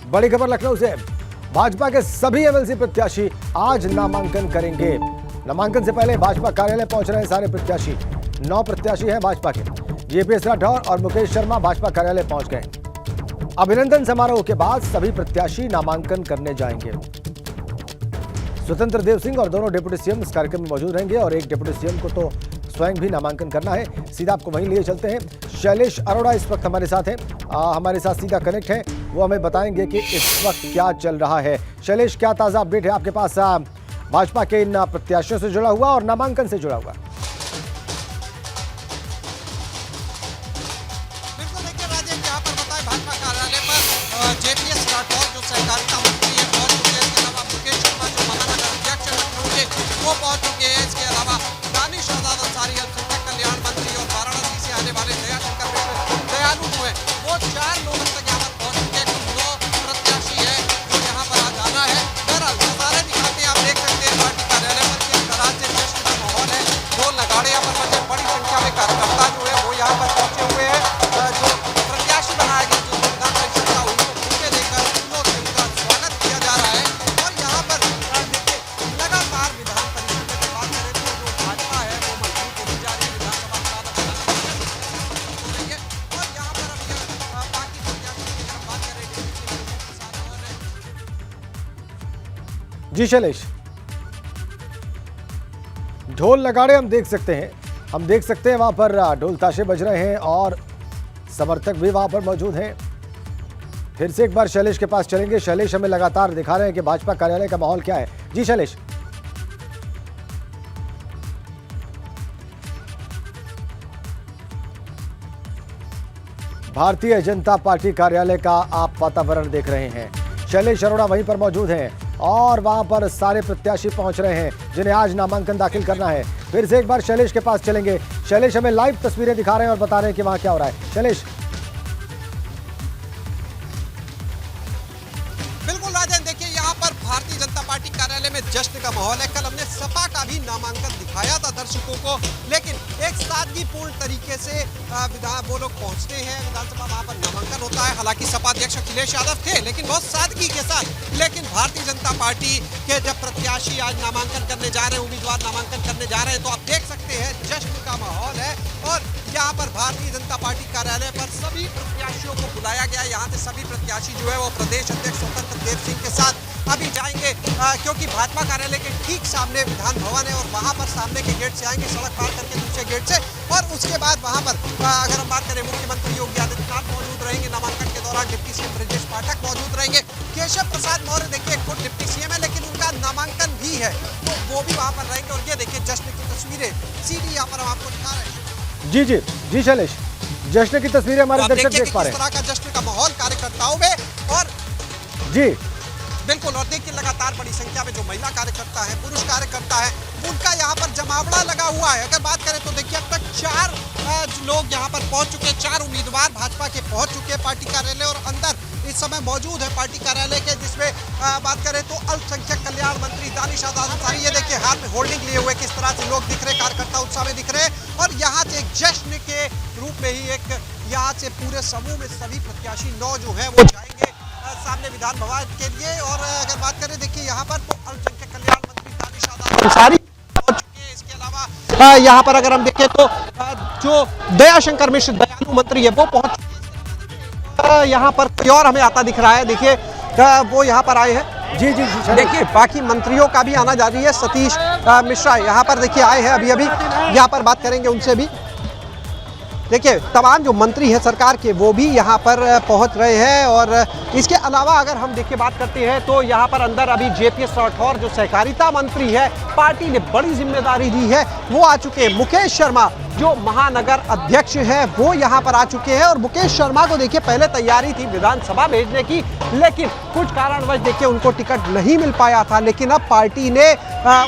बड़ी खबर लखनऊ से। भाजपा के सभी एमएलसी प्रत्याशी आज नामांकन करेंगे। नामांकन से पहले भाजपा कार्यालय पहुंच रहे हैं सारे प्रत्याशी। 9 प्रत्याशी हैं भाजपा के। जेपीएस राठौर और मुकेश शर्मा भाजपा कार्यालय पहुंच गए। अभिनंदन समारोह के बाद सभी प्रत्याशी नामांकन करने जाएंगे। स्वतंत्र देव सिंह और दोनों डिप्टी सीएम इस कार्यक्रम में मौजूद रहेंगे और एक डिप्टी सीएम को तो स्वयं भी नामांकन करना है। सीधा आपको वहीं लिए चलते हैं। शैलेश अरोड़ा इस वक्त हमारे साथ हैं, हमारे साथ सीधा कनेक्ट है। वो हमें बताएंगे कि इस वक्त क्या चल रहा है। शैलेश, क्या ताजा अपडेट है आपके पास भाजपा के इन प्रत्याशियों से जुड़ा हुआ और नामांकन से जुड़ा हुआ? बिल्कुल, देखिए राजेश, यहाँ पर बताएं भाजपा कार्यालय पर जेपीएस राठौर जो सहकारिता मंत्री है पहुंच चुके हैं। इसके अलावा मुकेश शर्मा जो महानगर अध्यक्ष है लखनऊ के, वो पहुंच चुके हैं। इसके अलावा दानिश आजाद अंसारी अल्पसंख्यक कल्याण मंत्री और वाराणसी से आने वाले दयाशंकर मिश्र दयालु जो है, वो 4 लोग तक यहाँ पर पहुंच चुके हैं। कुल 9 प्रत्याशी है जो यहाँ पर आज आना है। बहरहाल नजारे दिखाते हैं, आप देख सकते हैं पार्टी कार्यालय पर किस तरह से जश्न का माहौल है। ढोल नगाड़े यहाँ पर बजे, बड़ी संख्या में कार्यकर्ता जो है वो यहाँ पर पहुंचे हुए हैं। जो प्रत्याशी बनाया गया जो विधान परिषद का, उनको फूले देकर फूलों से उनका स्वागत किया जा रहा है। और यहाँ पर देखिए लगातार विधान परिषद की बात करें तो जो भाजपा है वो मजबूत होती जा रही है। विधानसभा चुनाव हो रही है और यहाँ पर अब बाकी प्रत्याशियों की अगर बात करें जी शैलेश, ढोल नगाड़े हम देख सकते हैं। वहां पर ढोल ताशे बज रहे हैं और समर्थक भी वहां पर मौजूद हैं। फिर से एक बार शैलेश के पास चलेंगे। शैलेश हमें लगातार दिखा रहे हैं कि भाजपा कार्यालय का माहौल क्या है। जी शैलेश। भारतीय जनता पार्टी कार्यालय का आप वातावरण देख रहे हैं। शैलेश अरोड़ा वहीं पर मौजूद हैं और वहां पर सारे प्रत्याशी पहुंच रहे हैं जिन्हें आज नामांकन दाखिल करना है। फिर से एक बार शैलेश के पास चलेंगे। शैलेश हमें लाइव तस्वीरें दिखा रहे हैं और बता रहे हैं कि वहां क्या हो रहा है। शैलेश। बिल्कुल राजन, देखिए यहाँ पर भारतीय जनता पार्टी कार्यालय में जश्न का माहौल है। कल हमने सपा का भी नामांकन दिखाया था दर्शकों को, लेकिन एक सादगीपूर्ण तरीके से वो लोग पहुंचते हैं विधानसभा, वहां पर नामांकन होता है। हालांकि सपा अध्यक्ष अखिलेश यादव थे, लेकिन बहुत सादगी के साथ। लेकिन भारतीय जनता पार्टी के जब प्रत्याशी आज नामांकन करने जा रहे हैं, उम्मीदवार नामांकन करने जा रहे हैं, तो आप देख सकते हैं जश्न का माहौल है। और यहाँ पर भारतीय जनता पार्टी कार्यालय पर सभी प्रत्याशियों को बुलाया गया। यहाँ से सभी प्रत्याशी जो है वो प्रदेश अध्यक्ष स्वतंत्र देव सिंह के साथ अभी जाएंगे, क्योंकि भाजपा कार्यालय के ठीक सामने विधान भवन है और वहां पर सामने के गेट से आएंगे, सड़क पार करके दूसरे गेट से। और उसके बाद वहां पर अगर हम बात करें, मुख्यमंत्री योगी आदित्यनाथ मौजूद रहेंगे नामांकन के दौरान। डिप्टी सीएम ब्रजेश पाठक मौजूद रहेंगे। केशव प्रसाद मौर्य देखिए खुद डिप्टी सीएम है, लेकिन उनका नामांकन भी है, तो वो भी वहां पर रहेंगे। और ये देखिए जश्न की तस्वीरें सीधी यहाँ पर हम आपको दिखा रहे हैं। जी शैलेश, जश्न की तस्वीरें हमारे दर्शक देख पा रहे हैं। किस तरह का जश्न का माहौल कार्यकर्ताओं में। और जी बिल्कुल, और देखिए लगातार बड़ी संख्या में जो महिला कार्यकर्ता है, पुरुष कार्यकर्ता है, उनका यहाँ पर जमावड़ा लगा हुआ है। अगर बात करें तो देखिए अब तक 4 लोग यहाँ पर पहुंच चुके हैं। 4 उम्मीदवार भाजपा के पहुंच चुके हैं पार्टी कार्यालय और अंदर इस समय मौजूद है पार्टी कार्यालय के, जिसमें बात करें तो अल्पसंख्यक कल्याण मंत्री दानिश आजाद अंसारी, ये देखिए हाथ में होल्डिंग लिए हुए किस तरह से लोग दिख रहे, कार्यकर्ता उत्साह में दिख रहे हैं। और यहाँ से एक जश्न के रूप में ही एक यहाँ से पूरे समूह में सभी प्रत्याशी 9 जो है वो जाएंगे सामने विधान भवन के लिए। और अगर बात करें देखिए यहाँ पर तो अल्पसंख्यक कल्याण मंत्री दानिश आजाद अंसारी पहुंच चुके हैं। इसके अलावा यहाँ पर अगर हम देखें तो जो दयाशंकर मिश्र दयालु मंत्री है वो पहुंच चुके हैं। यहाँ पर कोई और हमें आता दिख रहा है, देखिए वो यहाँ पर आए हैं। जी देखिए बाकी मंत्रियों का भी आना जारी है। सतीश मिश्रा यहाँ पर देखिए आए हैं, अभी यहाँ पर बात करेंगे उनसे भी। देखिए तमाम जो मंत्री हैं सरकार के वो भी यहाँ पर पहुँच रहे हैं। और इसके अलावा अगर हम देखिए बात करते हैं तो यहाँ पर अंदर अभी जेपीएस राठौर जो सहकारिता मंत्री है, पार्टी ने बड़ी जिम्मेदारी दी है, वो आ चुके हैं। मुकेश शर्मा जो महानगर अध्यक्ष है वो यहाँ पर आ चुके हैं। और मुकेश शर्मा को देखिए पहले तैयारी थी विधानसभा भेजने की, लेकिन कुछ कारणवश देखिए उनको टिकट नहीं मिल पाया था। लेकिन अब पार्टी ने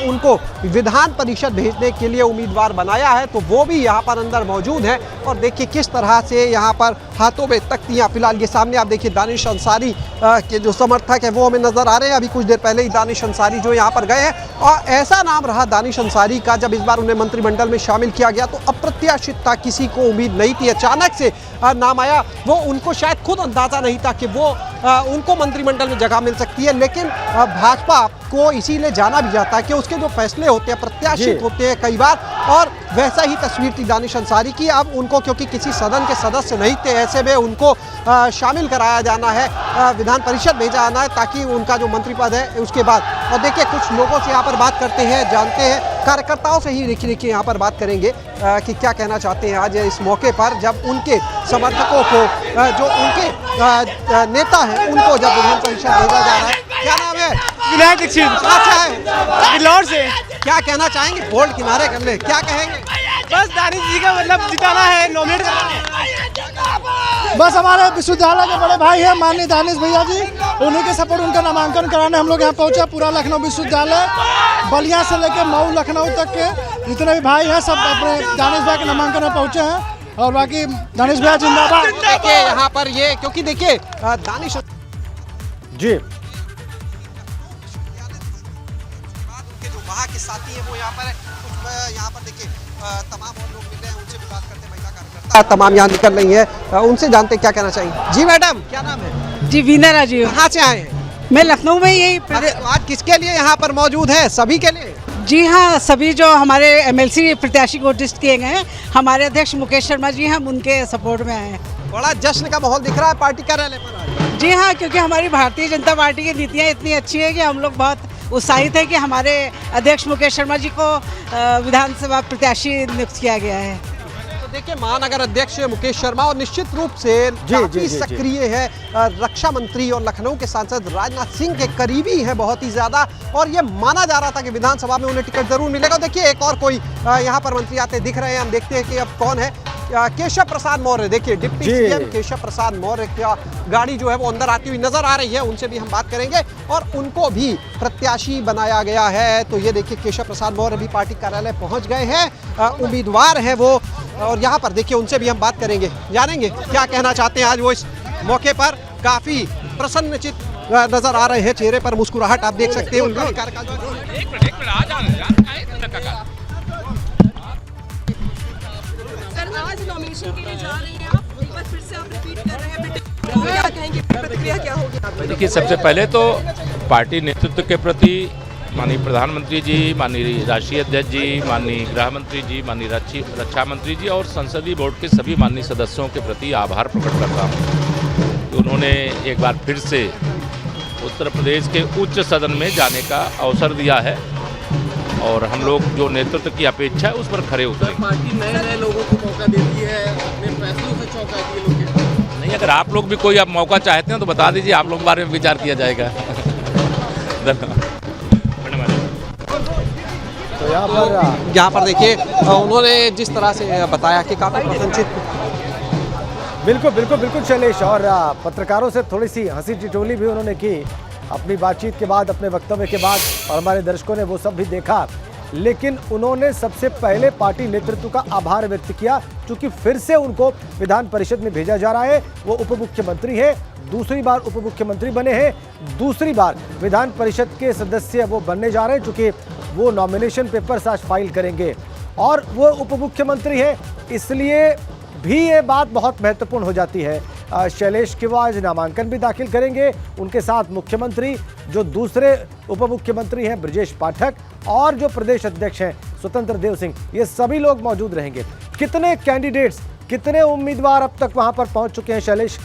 उनको विधान परिषद भेजने के लिए उम्मीदवार बनाया है, तो वो भी यहाँ पर अंदर मौजूद है। और देखिए किस तरह से यहाँ पर हाथों में तख्तियां, फिलहाल ये सामने आप देखिए दानिश अंसारी के जो समर्थक है वो हमें नजर आ रहे हैं। अभी कुछ देर पहले ही दानिश अंसारी जो यहाँ पर गए हैं, और ऐसा नाम रहा दानिश अंसारी का, जब इस बार उन्हें मंत्रिमंडल में शामिल किया गया तो अप्रत्याशित था, किसी को उम्मीद नहीं थी, अचानक से नाम आया। वो उनको शायद खुद अंदाजा नहीं था कि वो उनको मंत्रिमंडल में जगह मिल सकती है, लेकिन भाजपा को इसीलिए जाना भी जाता है कि उसके जो फैसले होते हैं प्रत्याशित होते हैं कई बार, और वैसा ही तस्वीर थी दानिश अंसारी की। अब उनको क्योंकि किसी सदन के सदस्य नहीं थे, ऐसे में उनको शामिल कराया जाना है, विधान परिषद भेजा जाना है, ताकि उनका जो मंत्री पद है उसके बाद। और देखिए कुछ लोगों से यहाँ पर बात करते हैं, जानते हैं, कार्यकर्ताओं से ही देखिए यहाँ पर बात करेंगे कि क्या कहना चाहते हैं आज इस मौके पर, जब उनके समर्थकों को, जो उनके नेता हैं, उनको जब विधान परिषद भेजा जा रहा है। क्या नाम है? विनायक दीक्षित। अच्छा है, बिल्लौर से। क्या कहना चाहेंगे? बोल्ड किनारे कर ले, क्या कहेंगे? बस दानिश जी का मतलब जिताना है, नॉमिनेट करना है। बस हमारे विश्वविद्यालय के बड़े भाई हैं माननीय दानिश भैया जी, उन्हीं के सपोर्ट, उनका नामांकन कराने हम लोग यहाँ पहुँचे। पूरा लखनऊ विश्वविद्यालय, बलिया से लेकर मऊ लखनऊ तक के जितने भी भाई हैं सब अपने दानिश भाई के नामांकन में पहुँचे हैं, और बाकी दानिश भैया जिंदाबाद। देखिए यहाँ पर ये, क्योंकि देखिए दानिश जी जो वहाँ के साथी हैं वो यहाँ पर है। कुछ यहाँ पर देखिए तमाम और लोग मिल रहे हैं, उनसे भी बात करते हैं, महिला कार्यकर्ता तमाम यहाँ निकल रही हैं, उनसे जानते हैं क्या कहना चाहिए। जी मैडम, क्या नाम है? जी वीना राजीव। कहाँ से आए हैं? मैं लखनऊ में यही तो आज किसके लिए यहाँ पर मौजूद है? सभी के लिए? जी हाँ, सभी जो हमारे एमएलसी प्रत्याशी घोषित किए गए हैं, हमारे अध्यक्ष मुकेश शर्मा जी, हम उनके सपोर्ट में आए हैं। बड़ा जश्न का माहौल दिख रहा है पार्टी कार्यालय पर। जी हाँ, क्योंकि हमारी भारतीय जनता पार्टी की नीतियाँ इतनी अच्छी है कि हम लोग बहुत उत्साहित हैं कि हमारे अध्यक्ष मुकेश शर्मा जी को विधानसभा प्रत्याशी नियुक्त किया गया है। तो देखिए महानगर अध्यक्ष मुकेश शर्मा, और निश्चित रूप से काफी सक्रिय है रक्षा मंत्री और लखनऊ के सांसद राजनाथ सिंह के करीबी है बहुत ही ज्यादा, और ये माना जा रहा था कि विधानसभा में उन्हें टिकट जरूर मिलेगा। देखिए एक और कोई यहाँ पर मंत्री आते दिख रहे हैं, हम देखते हैं कि अब कौन है। केशव प्रसाद मौर्य, देखिए डिप्टी सीएम केशव प्रसाद मौर्य का गाड़ी जो है वो अंदर आती हुई नजर आ रही है, उनसे भी हम बात करेंगे, और उनको भी प्रत्याशी बनाया गया है। तो ये देखिए केशव प्रसाद मौर्य भी पार्टी कार्यालय पहुंच गए हैं, उम्मीदवार हैं वो, और यहाँ पर देखिए उनसे भी हम बात करेंगे, जानेंगे क्या कहना चाहते हैं। आज वो इस मौके पर काफी प्रसन्नचित नजर आ रहे हैं, चेहरे पर मुस्कुराहट आप देख सकते हैं उनके कार्यकाल। आज नॉमिनेशन के लिए जा रहे हैं आप, एक बार फिर से आप रिपीट कर रहे हैं, क्या कहेंगे, प्रतिक्रिया क्या होगी? देखिए सबसे पहले तो पार्टी नेतृत्व के प्रति माननीय प्रधानमंत्री जी, माननीय राष्ट्रीय अध्यक्ष जी, माननीय गृह मंत्री जी, माननीय रक्षा मंत्री जी और संसदीय बोर्ड के सभी माननीय सदस्यों के प्रति आभार प्रकट करता हूँ कि उन्होंने एक बार फिर से उत्तर प्रदेश के उच्च सदन में जाने का अवसर दिया है, और हम लोग जो नेतृत्व की अपेक्षा है उस पर खरे उतरे। पार्टी नए लोगों को मौका देती है, अपने फैसलों से चौंकाती है लोग। नहीं, अगर आप लोग भी कोई अब मौका चाहते हैं तो बता दीजिए, आप लोग के बारे में विचार किया जाएगा। धन्यवाद। तो यहाँ पर देखिए उन्होंने जिस तरह से बताया कि काफी प्रसन्नचित। बिल्कुल बिल्कुल बिल्कुल शैलेश, और पत्रकारों से थोड़ी सी हंसी टिटोली भी उन्होंने की अपनी बातचीत के बाद, अपने वक्तव्य के बाद, और हमारे दर्शकों ने वो सब भी देखा। लेकिन उन्होंने सबसे पहले पार्टी नेतृत्व का आभार व्यक्त किया, क्योंकि फिर से उनको विधान परिषद में भेजा जा रहा है। वो उप मुख्यमंत्री है, दूसरी बार उप मुख्यमंत्री बने हैं, दूसरी बार विधान परिषद के सदस्य वो बनने जा रहे हैं, चूंकि वो नॉमिनेशन पेपर्स आज फाइल करेंगे और वो उप मुख्यमंत्री है, इसलिए भी ये बात बहुत महत्वपूर्ण हो जाती है। शैलेश के वो आज नामांकन भी दाखिल करेंगे, उनके साथ मुख्यमंत्री, जो दूसरे उप मुख्यमंत्री हैं ब्रजेश पाठक, और जो प्रदेश अध्यक्ष हैं स्वतंत्र देव सिंह, ये सभी लोग मौजूद रहेंगे। कितने कैंडिडेट्स, कितने उम्मीदवार अब तक वहां पर पहुंच चुके हैं शैलेश?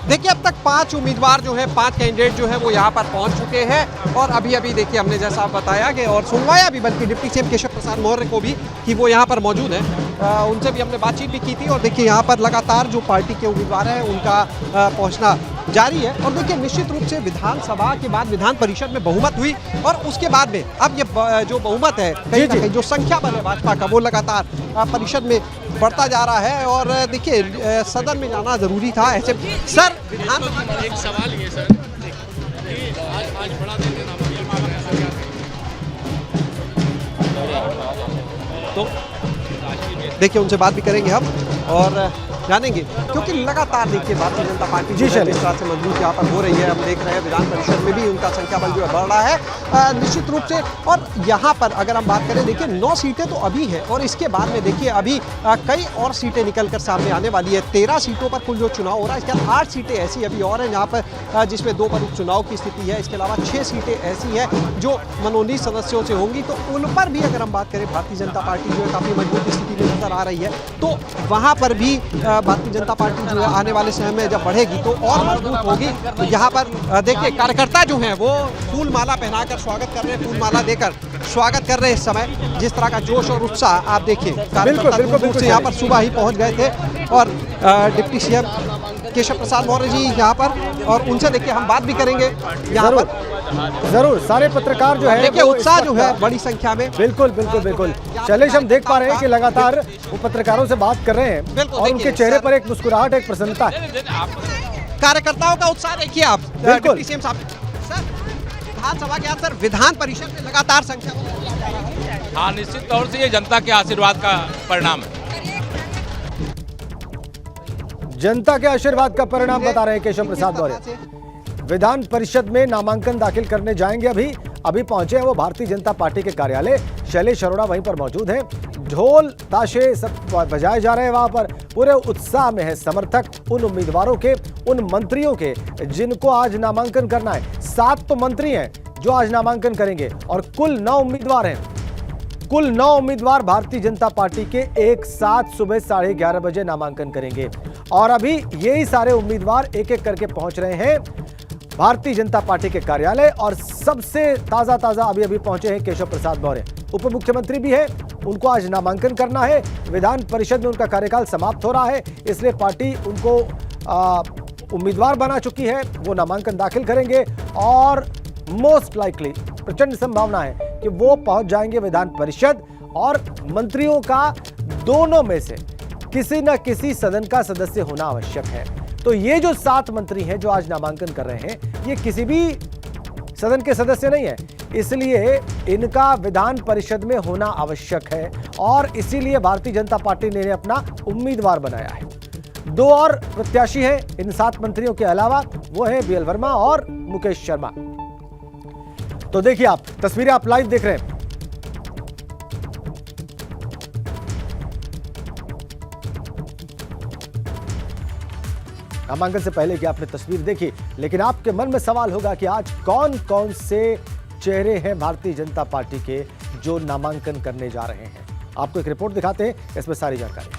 देखिए अब तक 5 उम्मीदवार जो है, 5 कैंडिडेट जो है वो यहाँ पर पहुँच चुके हैं, और अभी अभी देखिए हमने जैसा आप बताया कि और सुनवाया भी, बल्कि डिप्टी सीएम केशव प्रसाद मौर्य को भी कि वो यहाँ पर मौजूद हैं, उनसे भी हमने बातचीत भी की थी। और देखिए यहाँ पर लगातार जो पार्टी के उम्मीदवार हैं उनका पहुँचना जारी है। और देखिए निश्चित रूप से विधानसभा के बाद विधान परिषद में बहुमत हुई, और उसके बाद में अब ये जो बहुमत है कहीं ना कहीं जो संख्या बल है भाजपा का, वो लगातार परिषद में बढ़ता जा रहा है। और देखिए सदन में जाना जरूरी था ऐसे। सर विधान एक सवाल ये सर, आज बड़ा दिन तो राष्ट्रीय देखिए उनसे बात भी करेंगे हम और जानेंगे, क्योंकि लगातार देखिए भारतीय जनता पार्टी जी जो है इस तरह से मजबूत यहाँ पर हो रही है। हम देख रहे हैं विधान परिषद में भी उनका संख्या बल जो है बढ़ रहा है निश्चित रूप से। और यहाँ पर अगर हम बात करें, देखिए 9 सीटें तो अभी है और इसके बाद में देखिए अभी कई और सीटें निकल कर सामने आने वाली है। 13 सीटों पर कुल जो चुनाव हो रहा है, इसके 8 सीटें ऐसी अभी और हैं जहाँ पर जिसमें 2 पर उपचुनाव की स्थिति है। इसके अलावा 6 सीटें ऐसी हैं जो मनोनीत सदस्यों से होंगी, तो उन पर भी अगर हम बात करें भारतीय जनता पार्टी जो है काफ़ी मजबूत स्थिति में नजर आ रही है। तो वहाँ पर भी भारतीय जनता पार्टी जो है आने वाले समय में जब बढ़ेगी तो और मजबूत होगी। तो यहाँ पर देखिए कार्यकर्ता जो हैं वो फूल माला पहनाकर स्वागत कर रहे हैं, फूल माला देकर स्वागत कर रहे हैं। इस समय जिस तरह का जोश और उत्साह आप देखिए, कार्यकर्ता दूर दूर से यहाँ पर सुबह ही पहुँच गए थे। और डिप्टी सीएम केशव प्रसाद मौर्य जी यहाँ पर, और उनसे देखिए हम बात भी करेंगे यहाँ पर। जरूर सारे पत्रकार जो है देखिए उत्साह जो है बड़ी संख्या में। बिल्कुल बिल्कुल बिल्कुल शैलेश, हम देख पा रहे हैं कि लगातार वो पत्रकारों से बात कर रहे हैं और उनके चेहरे पर एक मुस्कुराहट, एक प्रसन्नता है। कार्यकर्ताओं का उत्साह देखिए आप। बिल्कुल। डिप्टी सीएम साहब, सर विधानसभा के सर विधान परिषद में लगातार संख्या बढ़ती जा रही है। हाँ, निश्चित तौर से ये जनता के आशीर्वाद का परिणाम है। जनता के आशीर्वाद का परिणाम बता रहे हैं केशव प्रसाद मौर्य। विधान परिषद में नामांकन दाखिल करने जाएंगे। अभी पहुंचे हैं वो भारतीय जनता पार्टी के कार्यालय। शैलेश अरोड़ा वहीं पर मौजूद हैं। ढोल ताशे सब बजाए जा रहे हैं वहां पर। पूरे उत्साह में है समर्थक उन उम्मीदवारों के, उन मंत्रियों के जिनको आज नामांकन करना है। 7 तो मंत्री हैं जो आज नामांकन करेंगे और कुल 9 उम्मीदवार हैं। कुल 9 उम्मीदवार भारतीय जनता पार्टी के एक साथ सुबह 11:30 बजे नामांकन करेंगे। और अभी यही सारे उम्मीदवार एक एक करके पहुंच रहे हैं भारतीय जनता पार्टी के कार्यालय। और सबसे ताजा अभी पहुंचे हैं केशव प्रसाद मौर्य, उप मुख्यमंत्री भी है। उनको आज नामांकन करना है। विधान परिषद में उनका कार्यकाल समाप्त हो रहा है, इसलिए पार्टी उनको उम्मीदवार बना चुकी है। वो नामांकन दाखिल करेंगे और मोस्ट लाइकली प्रचंड संभावना है कि वो पहुंच जाएंगे विधान परिषद। और मंत्रियों का दोनों में से किसी न किसी सदन का सदस्य होना आवश्यक है। तो ये जो 7 मंत्री हैं जो आज नामांकन कर रहे हैं, ये किसी भी सदन के सदस्य नहीं है, इसलिए इनका विधान परिषद में होना आवश्यक है। और इसीलिए भारतीय जनता पार्टी ने अपना उम्मीदवार बनाया है। 2 और प्रत्याशी हैं इन 7 मंत्रियों के अलावा, वो है बीएल वर्मा और मुकेश शर्मा। तो देखिए आप तस्वीरें आप लाइव देख रहे हैं। नामांकन से पहले की आपने तस्वीर देखी, लेकिन आपके मन में सवाल होगा कि आज कौन कौन से चेहरे हैं भारतीय जनता पार्टी के जो नामांकन करने जा रहे हैं। आपको एक रिपोर्ट दिखाते हैं, इसमें सारी जानकारी।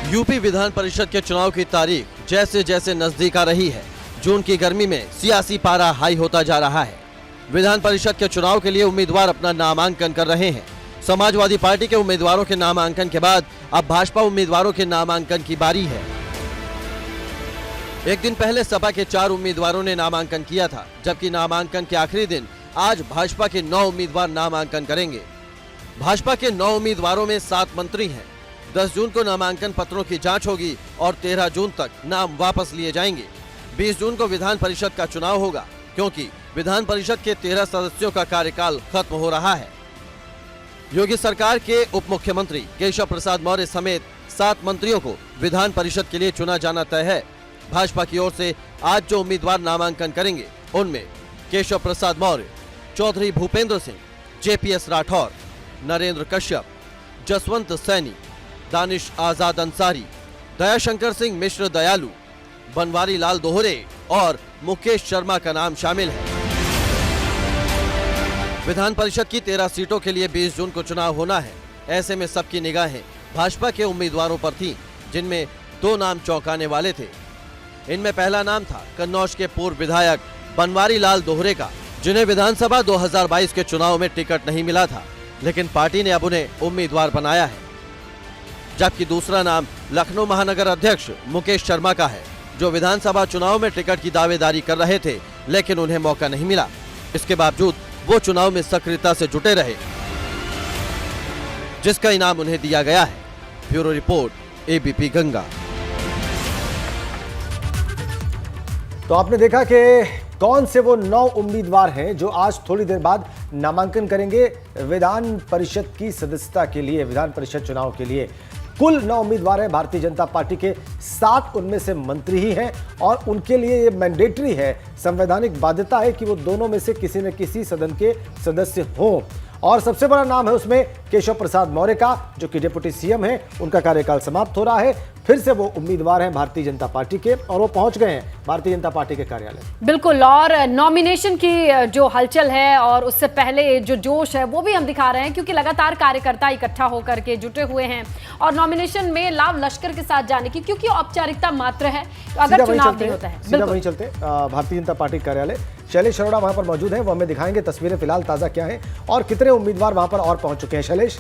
यूपी विधान परिषद के चुनाव की तारीख जैसे जैसे नजदीक आ रही है, जून की गर्मी में सियासी पारा हाई होता जा रहा है। विधान परिषद के चुनाव के लिए उम्मीदवार अपना नामांकन कर रहे हैं। समाजवादी पार्टी के उम्मीदवारों के नामांकन के बाद अब भाजपा उम्मीदवारों के नामांकन की बारी है। एक दिन पहले सपा के 4 उम्मीदवारों ने नामांकन किया था, जबकि नामांकन के आखिरी दिन आज भाजपा के 9 उम्मीदवार नामांकन करेंगे। भाजपा के 9 उम्मीदवारों में 7 मंत्री हैं। 10 जून को नामांकन पत्रों की जांच होगी और 13 जून तक नाम वापस लिए जाएंगे। 20 जून को विधान परिषद का चुनाव होगा, क्योंकि विधान परिषद के 13 सदस्यों का कार्यकाल खत्म हो रहा है। योगी सरकार के उप मुख्यमंत्री केशव प्रसाद मौर्य समेत 7 मंत्रियों को विधान परिषद के लिए चुना जाना तय है। भाजपा की ओर से आज जो उम्मीदवार नामांकन करेंगे, उनमें केशव प्रसाद मौर्य, चौधरी भूपेंद्र सिंह, जेपीएस राठौर, नरेंद्र कश्यप, जसवंत सैनी, दानिश आजाद अंसारी, दयाशंकर सिंह मिश्र दयालु, बनवारी लाल दोहरे और मुकेश शर्मा का नाम शामिल है। विधान परिषद की 13 सीटों के लिए 20 जून को चुनाव होना है। ऐसे में सबकी निगाहें भाजपा के उम्मीदवारों पर थीं, जिनमें 2 नाम चौंकाने वाले थे। इनमें पहला नाम था कन्नौज के पूर्व विधायक बनवारी लाल दोहरे का, जिन्हें विधानसभा 2022 के चुनाव में टिकट नहीं मिला था, लेकिन पार्टी ने अब उन्हें उम्मीदवार बनाया है। जबकि दूसरा नाम लखनऊ महानगर अध्यक्ष मुकेश शर्मा का है, जो विधानसभा चुनाव में टिकट की दावेदारी कर रहे थे, लेकिन उन्हें मौका नहीं मिला। इसके बावजूद वो चुनाव में सक्रियता से जुटे रहे, जिसका इनाम उन्हें दिया गया है। Bureau report, ABP Ganga. तो आपने देखा कि कौन से वो 9 उम्मीदवार हैं जो आज थोड़ी देर बाद नामांकन करेंगे विधान परिषद की सदस्यता के लिए, विधान परिषद चुनाव के लिए। कुल 9 उम्मीदवार हैं भारतीय जनता पार्टी के, 7 उनमें से मंत्री ही हैं और उनके लिए ये मैंडेटरी है, संवैधानिक बाध्यता है कि वो दोनों में से किसी न किसी सदन के सदस्य हों। और सबसे बड़ा नाम है उसमें केशव प्रसाद मौर्य का, जो कि डिप्टी सीएम हैं, उनका कार्यकाल समाप्त हो रहा है। फिर से वो उम्मीदवार हैं भारतीय जनता पार्टी के और वो पहुंच गए हैं भारतीय जनता पार्टी के कार्यालय। बिल्कुल, और नॉमिनेशन की जो हलचल है और उससे पहले जो जोश है वो भी हम दिखा रहे हैं, क्योंकि लगातार कार्यकर्ता इकट्ठा होकर के जुटे हुए हैं और नॉमिनेशन में लाव लश्कर के साथ जाने की, क्योंकि औपचारिकता मात्र है अगर चुनाव नहीं होता है। सीधा वहीं चलते भारतीय जनता पार्टी कार्यालय। शैलेश अरोड़ा वहां पर मौजूद हैं, वो हमें दिखाएंगे तस्वीरें फिलहाल ताजा क्या हैं और कितने उम्मीदवार वहां पर और पहुंच चुके हैं। शैलेश,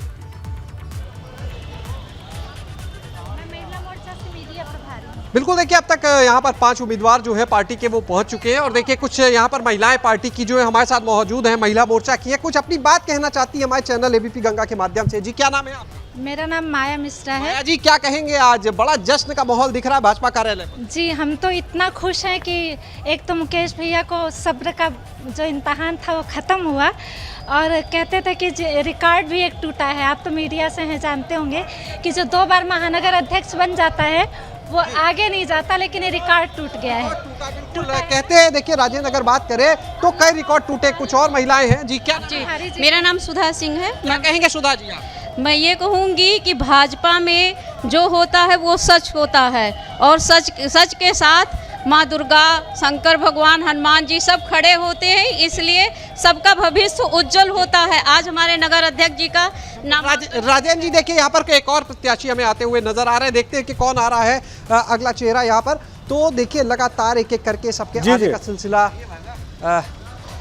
बिल्कुल, देखिए अब तक यहाँ पर 5 उम्मीदवार जो है पार्टी के वो पहुंच चुके हैं और देखिए कुछ यहाँ पर महिलाएं पार्टी की जो है हमारे साथ मौजूद हैं, महिला मोर्चा की है, कुछ अपनी बात कहना चाहती है हमारे चैनल एबीपी गंगा के माध्यम से। जी, क्या नाम है आपका? मेरा नाम माया मिश्रा है। माया जी, क्या कहेंगे, आज बड़ा जश्न का माहौल दिख रहा है भाजपा कार्यालय में? जी, हम तो इतना खुश हैं कि एक तो मुकेश भैया को सब्र का जो इम्तहान था वो ख़त्म हुआ और कहते थे कि रिकॉर्ड भी एक टूटा है। आप तो मीडिया से हैं, जानते होंगे कि जो 2 बार महानगर अध्यक्ष बन जाता है वो आगे नहीं जाता, लेकिन ये रिकॉर्ड टूट गया है। कहते हैं, देखिए राजेंद्र अगर बात करें तो कई रिकॉर्ड टूटे, कुछ और महिलाएं हैं। जी, क्या? जी, मेरा नाम सुधा सिंह है। क्या कहेंगे सुधा जी आप? मैं ये कहूँगी कि भाजपा में जो होता है वो सच होता है और सच के साथ माँ दुर्गा, शंकर भगवान, हनुमान जी सब खड़े होते हैं, इसलिए सबका भविष्य उज्जवल होता है। आज हमारे नगर अध्यक्ष जी का नाम राजेंद्र जी, देखिए यहाँ पर एक और प्रत्याशी हमें आते हुए नजर आ रहे हैं, देखते हैं कि कौन आ रहा है अगला चेहरा यहाँ पर। तो देखिए लगातार एक एक करके सबके आने का सिलसिला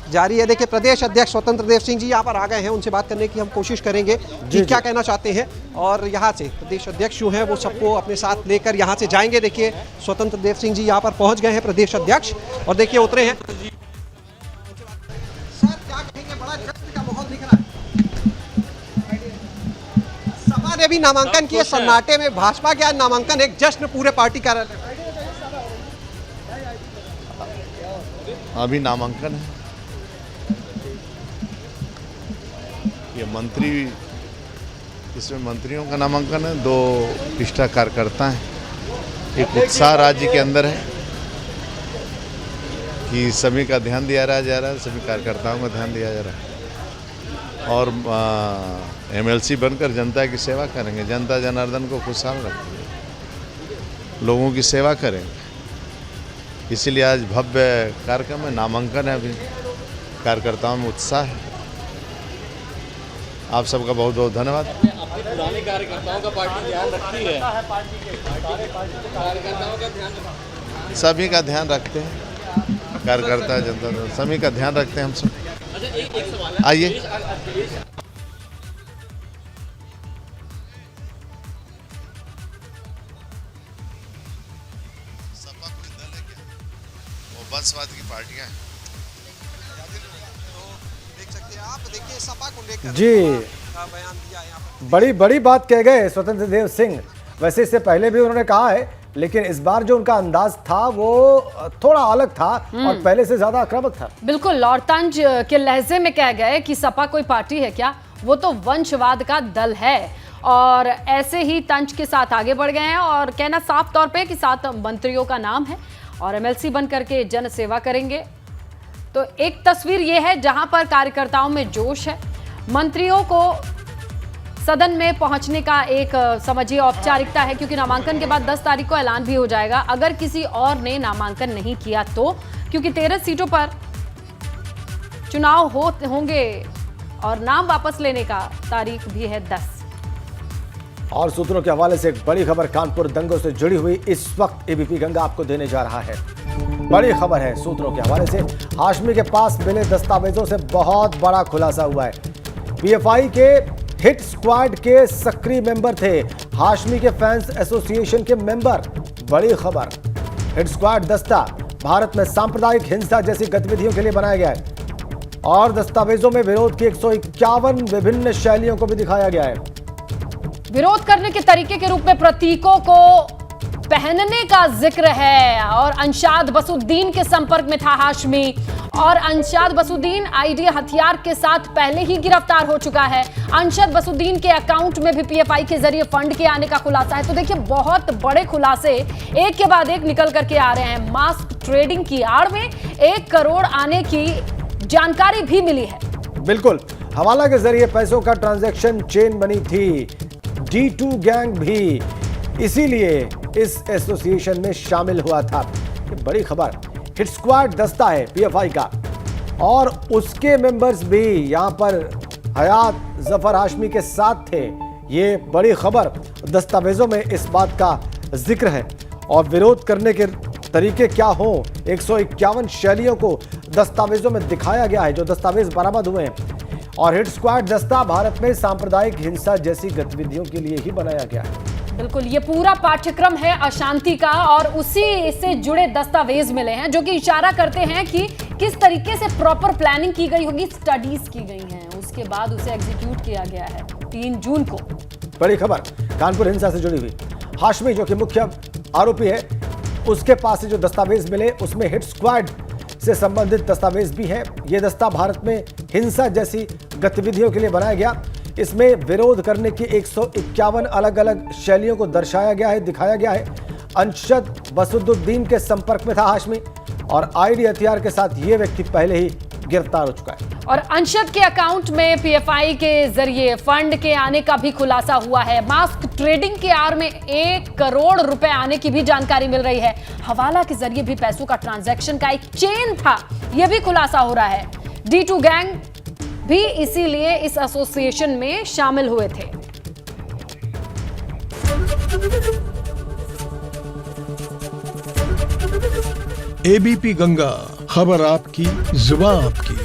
जारी है। देखिए प्रदेश अध्यक्ष स्वतंत्र देव सिंह जी यहाँ पर आ गए हैं, उनसे बात करने की हम कोशिश करेंगे कि क्या कहना चाहते हैं। और यहाँ से प्रदेश अध्यक्ष जो हैं वो सबको अपने साथ लेकर यहाँ से जाएंगे। देखिए स्वतंत्र देव सिंह जी यहाँ पर पहुँच गए हैं, प्रदेश अध्यक्ष, और देखिए उतरे हैं। सर, क्या कहेंगे, बड़ा जश्न का माहौल दिख रहा है। सपा ने भी नामांकन किए, सन्नाटे में भाजपा के आज नामांकन, एक जश्न पूरे पार्टी कार्यालय में। अभी नामांकन है, ये मंत्री, इसमें मंत्रियों का नामांकन है, 2 निष्ठा कार्यकर्ता हैं। एक उत्साह राज्य के अंदर है कि सभी का ध्यान दिया जा रहा है, सभी कार्यकर्ताओं का ध्यान दिया जा रहा है और एमएलसी बनकर जनता की सेवा करेंगे, जनता जनार्दन को खुशहाल रखेंगे, लोगों की सेवा करेंगे। इसीलिए आज भव्य कार्यक्रम है, नामांकन है, अभी कार्यकर्ताओं में उत्साह है। आप सबका बहुत बहुत धन्यवाद। अपने पुराने कार्यकर्ताओं का पार्टी ध्यान रखती है, कार्यकर्ताओं का ध्यान सभी का ध्यान रखते हैं, कार्यकर्ता जनता सभी का ध्यान रखते हैं हम सब। आइए, सपा कोई दल है क्या? वो वंशवाद की पार्टियां हैं। आप देखिए सपा को लेकर जी बयान दिया यहाँ पर। बड़ी बात कह गए स्वतंत्र देव सिंह। वैसे इससे पहले भी उन्होंने कहा है, लेकिन इस बार जो उनका अंदाज था वो थोड़ा अलग था और पहले से ज्यादा आक्रामक था। बिल्कुल, और तंज के लहजे में कह गए कि सपा कोई पार्टी है क्या, वो तो वंशवाद का दल है। और ऐसे ही तंज के साथ आगे बढ़ गए हैं और कहना साफ तौर पे कि 7 मंत्रियों का नाम है और एमएलसी बन करके जन सेवा करेंगे। तो एक तस्वीर ये है जहां पर कार्यकर्ताओं में जोश है। मंत्रियों को सदन में पहुंचने का एक समझिए औपचारिकता है, क्योंकि नामांकन के बाद 10 तारीख को ऐलान भी हो जाएगा अगर किसी और ने नामांकन नहीं किया तो, क्योंकि 13 सीटों पर चुनाव होंगे और नाम वापस लेने का तारीख भी है 10। और सूत्रों के हवाले से एक बड़ी खबर कानपुर दंगों से जुड़ी हुई इस वक्त एबीपी गंगा आपको देने जा रहा है। बड़ी खबर है सूत्रों के हवाले से, हाशमी के पास मिले दस्तावेजों से बहुत बड़ा खुलासा हुआ है। पीएफआई के हिट स्क्वाड के सक्रिय मेंबर थे हाशमी के फैंस एसोसिएशन के मेंबर। बड़ी खबर, हिट स्क्वाड दस्ता भारत में सांप्रदायिक हिंसा जैसी गतिविधियों के लिए बनाया गया है और दस्तावेजों में विरोध की 151 विभिन्न शैलियों को भी दिखाया गया है। विरोध करने के तरीके के रूप में प्रतीकों को पहनने का जिक्र है और अंशाद बसुद्दीन के संपर्क में था हाशमी। और अंशाद बसुद्दीन आईडी हथियार के साथ पहले ही गिरफ्तार हो चुका है। अंशाद बसुद्दीन के अकाउंट में भी पीएफआई के जरिए फंड के आने का खुलासा है। तो देखिए, बहुत बड़े खुलासे एक के बाद एक निकल करके आ रहे हैं। मास्क ट्रेडिंग की आड़ में 1 करोड़ आने की जानकारी भी मिली है। बिल्कुल, हवाला के जरिए पैसों का ट्रांजैक्शन चेन बनी थी। D2 गैंग भी इसीलिए इस एसोसिएशन में शामिल हुआ था। ये बड़ी खबर। हिट स्क्वाड दस्ता है पीएफआई का और उसके मेंबर्स भी यहां पर हयात जफर हाशमी के साथ थे। ये बड़ी खबर। दस्तावेजों में इस बात का जिक्र है और विरोध करने के तरीके क्या हो, 151 शैलियों को दस्तावेजों में दिखाया गया है, जो दस्तावेज बरामद हुए हैं। और हिट स्क्वाड दस्ता भारत में सांप्रदायिक हिंसा जैसी गतिविधियों के लिए ही बनाया गया है। बिल्कुल, ये पूरा पाठ्यक्रम है अशांति का और उसी से जुड़े दस्तावेज मिले हैं जो कि इशारा करते हैं कि किस तरीके से प्रॉपर प्लानिंग की गई होगी, स्टडीज की गई हैं, उसके बाद उसे एग्जीक्यूट किया गया है 3 जून को। बड़ी खबर कानपुर हिंसा से जुड़ी हुई। हाशमी जो कि मुख्य आरोपी है, उसके पास से जो दस्तावेज मिले उसमें हिट स्क्वाड से संबंधित दस्तावेज भी है। यह दस्ता भारत में हिंसा जैसी गतिविधियों के लिए बनाया गया। इसमें विरोध करने की 151 अलग अलग शैलियों को दर्शाया गया है, दिखाया गया है। अंशद बसुद्दीन के संपर्क में था हाशमी और आईडी हथियार के साथ ये व्यक्ति पहले ही गिरफ्तार हो चुका है। और अंशद के अकाउंट में पीएफआई के जरिए फंड के आने का भी खुलासा हुआ है। मास्क ट्रेडिंग के आड़ में 1 करोड़ रुपए आने की भी जानकारी मिल रही है। हवाला के जरिए भी पैसों का ट्रांजैक्शन का एक चेन था, यह भी खुलासा हो रहा है। D2 गैंग भी इसीलिए इस एसोसिएशन में शामिल हुए थे। एबीपी गंगा, खबर आपकी, जुबान आपकी।